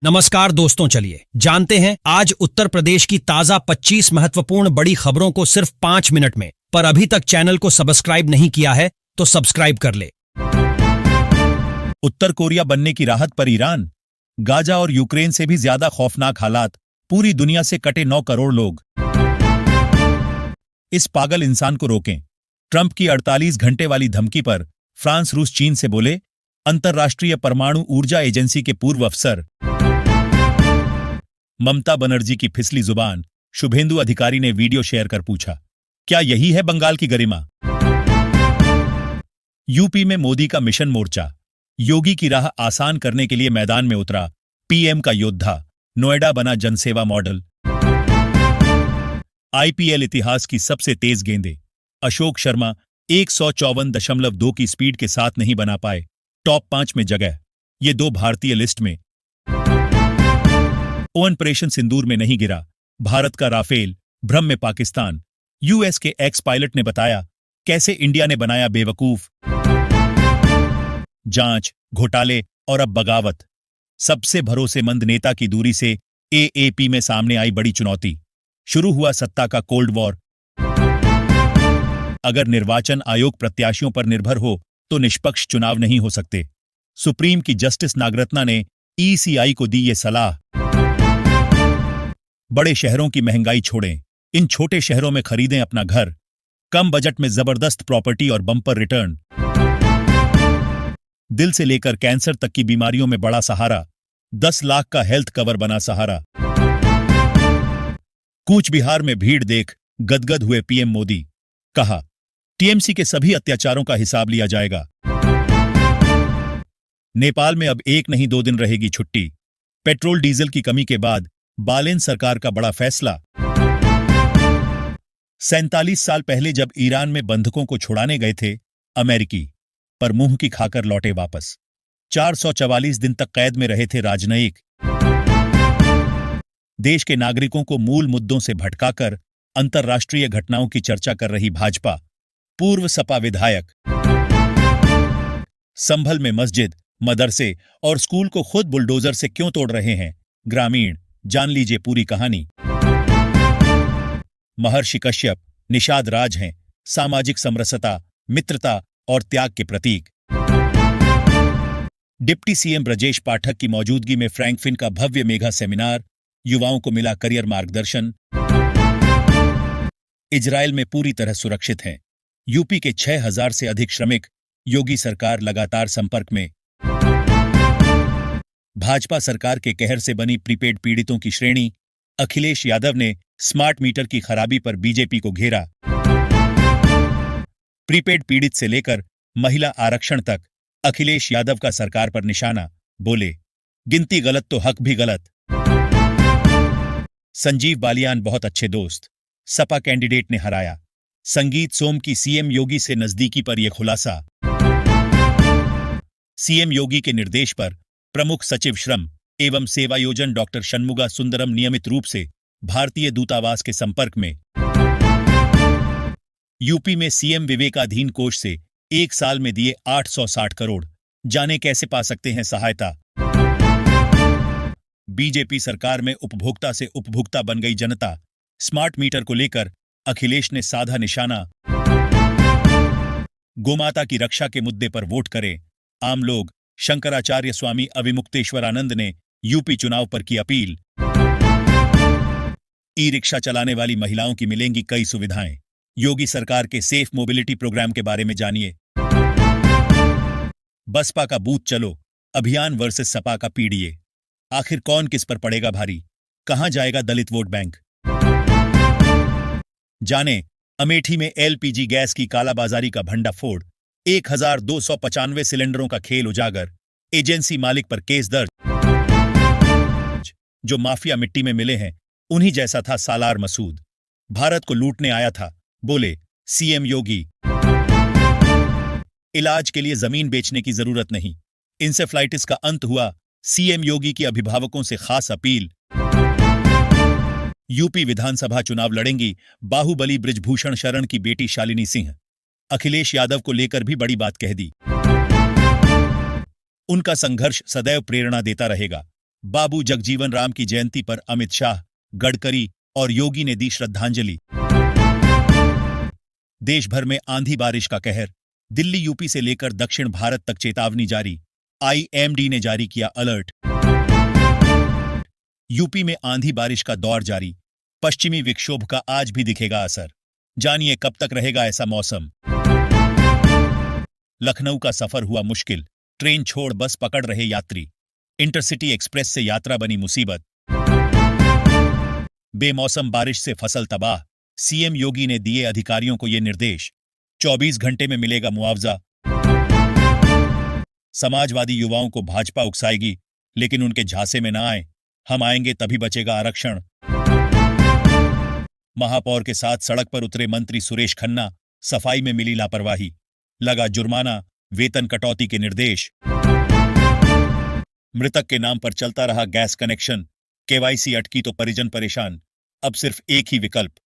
नमस्कार दोस्तों, चलिए जानते हैं आज उत्तर प्रदेश की ताजा 25 महत्वपूर्ण बड़ी खबरों को सिर्फ 5 मिनट में। पर अभी तक चैनल को सब्सक्राइब नहीं किया है तो सब्सक्राइब कर ले। उत्तर कोरिया बनने की राहत पर ईरान। गाजा और यूक्रेन से भी ज्यादा खौफनाक हालात। पूरी दुनिया से कटे 9 करोड़ लोग। इस पागल इंसान को रोकें। ट्रंप की 48 घंटे वाली धमकी पर फ्रांस रूस चीन से बोले। अंतर्राष्ट्रीय परमाणु ऊर्जा एजेंसी के पूर्व अफसर। ममता बनर्जी की फिसली जुबान। शुभेंदु अधिकारी ने वीडियो शेयर कर पूछा, क्या यही है बंगाल की गरिमा? यूपी में मोदी का मिशन मोर्चा। योगी की राह आसान करने के लिए मैदान में उतरा पीएम का योद्धा। नोएडा बना जनसेवा मॉडल। आईपीएल इतिहास की सबसे तेज गेंदें। अशोक शर्मा 154.2 की स्पीड के साथ नहीं बना पाए टॉप 5 में जगह। ये 2 भारतीय लिस्ट में। ऑपरेशन सिंदूर में नहीं गिरा भारत का राफेल, भ्रम में पाकिस्तान। यूएस के एक्स पायलट ने बताया कैसे इंडिया ने बनाया बेवकूफ। जांच, घोटाले और अब बगावत। सबसे भरोसेमंद नेता की दूरी से एएपी में सामने आई बड़ी चुनौती। शुरू हुआ सत्ता का कोल्ड वॉर। अगर निर्वाचन आयोग प्रत्याशियों पर निर्भर हो तो निष्पक्ष चुनाव नहीं हो सकते। सुप्रीम की जस्टिस नागरत्ना ने ईसीआई को दी ये सलाह। बड़े शहरों की महंगाई छोड़ें, इन छोटे शहरों में खरीदें अपना घर। कम बजट में जबरदस्त प्रॉपर्टी और बम्पर रिटर्न। दिल से लेकर कैंसर तक की बीमारियों में बड़ा सहारा। 10 लाख का हेल्थ कवर बना सहारा। कूच बिहार में भीड़ देख गदगद हुए पीएम मोदी। कहा, टीएमसी के सभी अत्याचारों का हिसाब लिया जाएगा। नेपाल में अब 1 नहीं 2 दिन रहेगी छुट्टी। पेट्रोल डीजल की कमी के बाद बालेन सरकार का बड़ा फैसला। 47 साल पहले जब ईरान में बंधकों को छुड़ाने गए थे अमेरिकी, पर मुंह की खाकर लौटे वापस। 444 दिन तक कैद में रहे थे राजनयिक। देश के नागरिकों को मूल मुद्दों से भटकाकर अंतर्राष्ट्रीय घटनाओं की चर्चा कर रही भाजपा। पूर्व सपा विधायक। संभल में मस्जिद, मदरसे और स्कूल को खुद बुलडोजर से क्यों तोड़ रहे हैं ग्रामीण? जान लीजिए पूरी कहानी। महर्षि कश्यप निषाद राज हैं, सामाजिक समरसता, मित्रता और त्याग के प्रतीक। डिप्टी सीएम ब्रजेश पाठक की मौजूदगी में फ्रैंकफिन का भव्य मेगा सेमिनार। युवाओं को मिला करियर मार्गदर्शन। इजरायल में पूरी तरह सुरक्षित हैं। यूपी के 6000 से अधिक श्रमिक। योगी सरकार लगातार संपर्क में। भाजपा सरकार के कहर से बनी प्रीपेड पीड़ितों की श्रेणी। अखिलेश यादव ने स्मार्ट मीटर की खराबी पर बीजेपी को घेरा। प्रीपेड पीड़ित से लेकर महिला आरक्षण तक अखिलेश यादव का सरकार पर निशाना। बोले, गिनती गलत तो हक भी गलत। संजीव बालियान बहुत अच्छे दोस्त। सपा कैंडिडेट ने हराया। संगीत सोम की सीएम योगी से नजदीकी पर यह खुलासा। सीएम योगी के निर्देश पर प्रमुख सचिव श्रम एवं सेवायोजन डॉक्टर षणमुगा सुंदरम नियमित रूप से भारतीय दूतावास के संपर्क में। यूपी में सीएम विवेकाधीन कोष से 1 साल में दिए 860 करोड़। जाने कैसे पा सकते हैं सहायता। बीजेपी सरकार में उपभोक्ता से उपभोक्ता बन गई जनता। स्मार्ट मीटर को लेकर अखिलेश ने साधा निशाना। गोमाता की रक्षा के मुद्दे पर वोट करें आम लोग। शंकराचार्य स्वामी अविमुक्तेश्वरानंद ने यूपी चुनाव पर की अपील। ई रिक्शा चलाने वाली महिलाओं की मिलेंगी कई सुविधाएं। योगी सरकार के सेफ मोबिलिटी प्रोग्राम के बारे में जानिए। बसपा का बूथ चलो अभियान वर्सेस सपा का पीडीए। आखिर कौन किस पर पड़ेगा भारी? कहां जाएगा दलित वोट बैंक? जाने अमेठी में एलपीजी गैस की कालाबाजारी का भंडाफोड़। 1295 सिलेंडरों का खेल उजागर। एजेंसी मालिक पर केस दर्ज। जो माफिया मिट्टी में मिले हैं उन्हीं जैसा था सालार मसूद। भारत को लूटने आया था, बोले सीएम योगी। इलाज के लिए जमीन बेचने की जरूरत नहीं। इंसेफ्लाइटिस का अंत हुआ। सीएम योगी की अभिभावकों से खास अपील। यूपी विधानसभा चुनाव लड़ेंगी बाहुबली बृजभूषण शरण की बेटी शालिनी सिंह। अखिलेश यादव को लेकर भी बड़ी बात कह दी। उनका संघर्ष सदैव प्रेरणा देता रहेगा। बाबू जगजीवन राम की जयंती पर अमित शाह, गडकरी और योगी ने दी श्रद्धांजलि। देश भर में आंधी बारिश का कहर, दिल्ली यूपी से लेकर दक्षिण भारत तक चेतावनी जारी, आईएमडी ने जारी किया अलर्ट। यूपी में आंधी बारिश का दौर जारी, पश्चिमी विक्षोभ का आज भी दिखेगा असर। जानिए कब तक रहेगा ऐसा मौसम। लखनऊ का सफर हुआ मुश्किल, ट्रेन छोड़ बस पकड़ रहे यात्री, इंटरसिटी एक्सप्रेस से यात्रा बनी मुसीबत। बेमौसम बारिश से फसल तबाह, सीएम योगी ने दिए अधिकारियों को ये निर्देश, 24 घंटे में मिलेगा मुआवजा। समाजवादी युवाओं को भाजपा उकसाएगी, लेकिन उनके झांसे में ना आए, हम आएंगे तभी बचेगा आरक्षण। महापौर के साथ सड़क पर उतरे मंत्री सुरेश खन्ना, सफाई में मिली लापरवाही, लगा जुर्माना, वेतन कटौती के निर्देश। मृतक के नाम पर चलता रहा गैस कनेक्शन, केवाईसी अटकी तो परिजन परेशान, अब सिर्फ एक ही विकल्प,